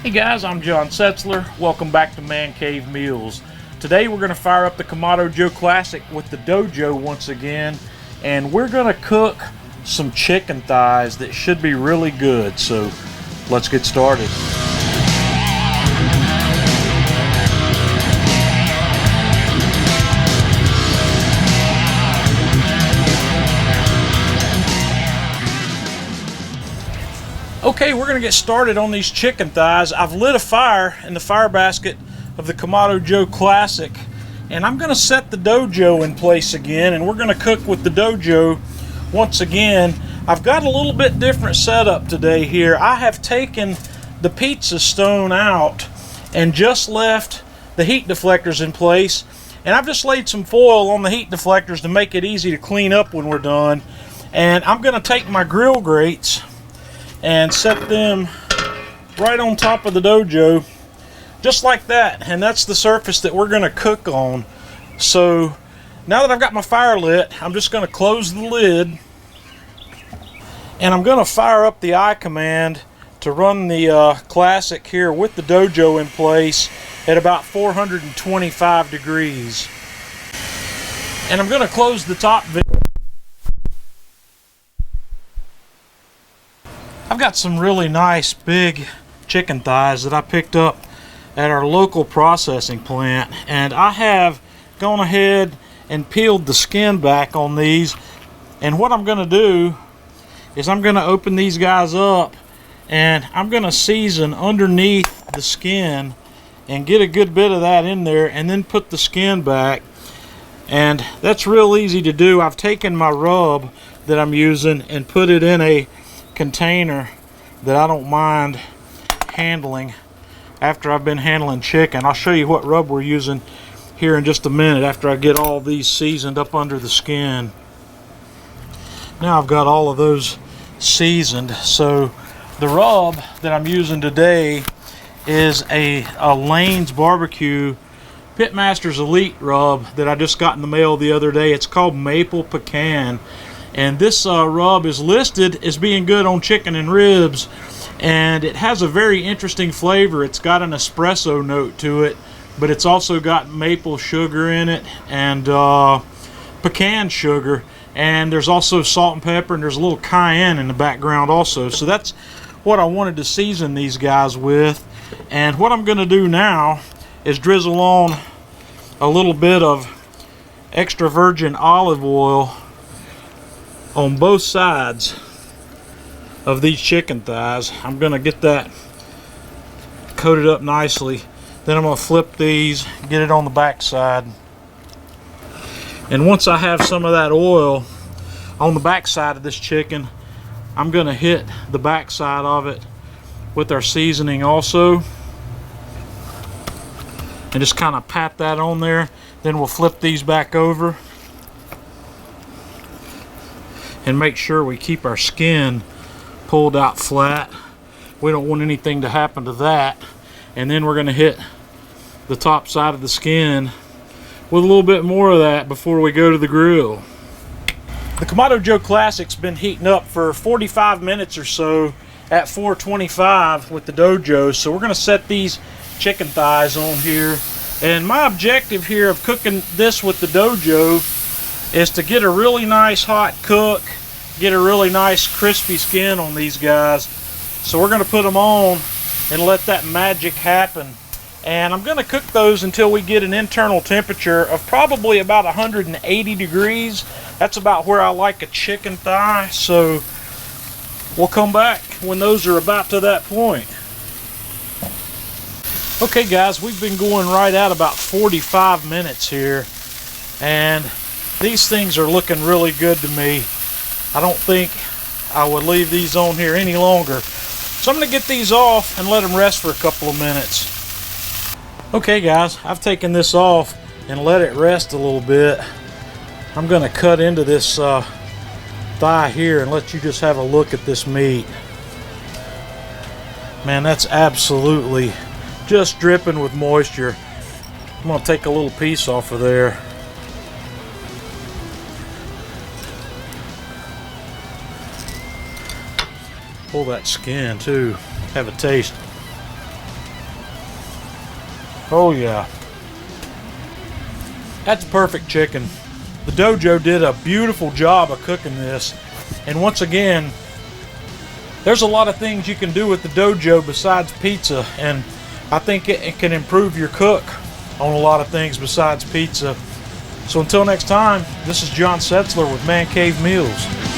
Hey guys, I'm John Setzler. Welcome back to Man Cave Meals. Today we're going to fire up the Kamado Joe Classic with the DoJOE once again, and we're going to cook some chicken thighs that should be really good. So let's get started. Okay, we're going to get started on these chicken thighs. I've lit a fire in the fire basket of the Kamado Joe Classic, and I'm going to set the DoJOE in place again, and we're going to cook with the DoJOE once again. I've got a little bit different setup today here. I have taken the pizza stone out and just left the heat deflectors in place, and I've just laid some foil on the heat deflectors to make it easy to clean up when we're done. And I'm going to take my grill grates and set them right on top of the DoJOE, just like that, and that's the surface that we're going to cook on. So now that I've got my fire lit, I'm just going to close the lid, and I'm going to fire up the I command to run the Classic here with the DoJOE in place at about 425 degrees. And I'm going to close the top vent. I've got some really nice big chicken thighs that I picked up at our local processing plant, and I have gone ahead and peeled the skin back on these. And what I'm going to do is I'm going to open these guys up, and I'm going to season underneath the skin and get a good bit of that in there, and then put the skin back. And that's real easy to do. I've taken my rub that I'm using and put it in a container that I don't mind handling after I've been handling chicken. I'll show you what rub we're using here in just a minute after I get all these seasoned up under the skin. Now I've got all of those seasoned. So the rub that I'm using today is a Lane's Barbecue Pitmaster's Elite rub that I just got in the mail the other day. It's called Maple Pecan. And this rub is listed as being good on chicken and ribs, and it has a very interesting flavor. It's got an espresso note to it, but it's also got maple sugar in it and pecan sugar, and there's also salt and pepper, and there's a little cayenne in the background also. So that's what I wanted to season these guys with. And what I'm going to do now is drizzle on a little bit of extra virgin olive oil on both sides of these chicken thighs. I'm going to get that coated up nicely. Then I'm going to flip these, get it on the back side. And once I have some of that oil on the back side of this chicken, I'm going to hit the back side of it with our seasoning also. And just kind of pat that on there. Then we'll flip these back over and make sure we keep our skin pulled out flat. We don't want anything to happen to that. And then we're going to hit the top side of the skin with a little bit more of that before we go to the grill. The Kamado Joe Classic's been heating up for 45 minutes or so at 425 with the DoJOE. So we're going to set these chicken thighs on here. And my objective here of cooking this with the DoJOE is to get a really nice hot cook, get a really nice crispy skin on these guys. So we're going to put them on and let that magic happen. And I'm going to cook those until we get an internal temperature of probably about 180 degrees. That's about where I like a chicken thigh. So we'll come back when those are about to that point. Okay guys, we've been going right at about 45 minutes here, and these things are looking really good to me. I don't think I would leave these on here any longer. So I'm going to get these off and let them rest for a couple of minutes. Okay guys, I've taken this off and let it rest a little bit. I'm going to cut into this thigh here and let you just have a look at this meat. Man, that's absolutely just dripping with moisture. I'm going to take a little piece off of there. Pull that skin too. Have a taste. Oh yeah. That's perfect chicken. The DoJOE did a beautiful job of cooking this. And once again, there's a lot of things you can do with the DoJOE besides pizza, and I think it can improve your cook on a lot of things besides pizza. So until next time, this is John Setzler with Man Cave Meals.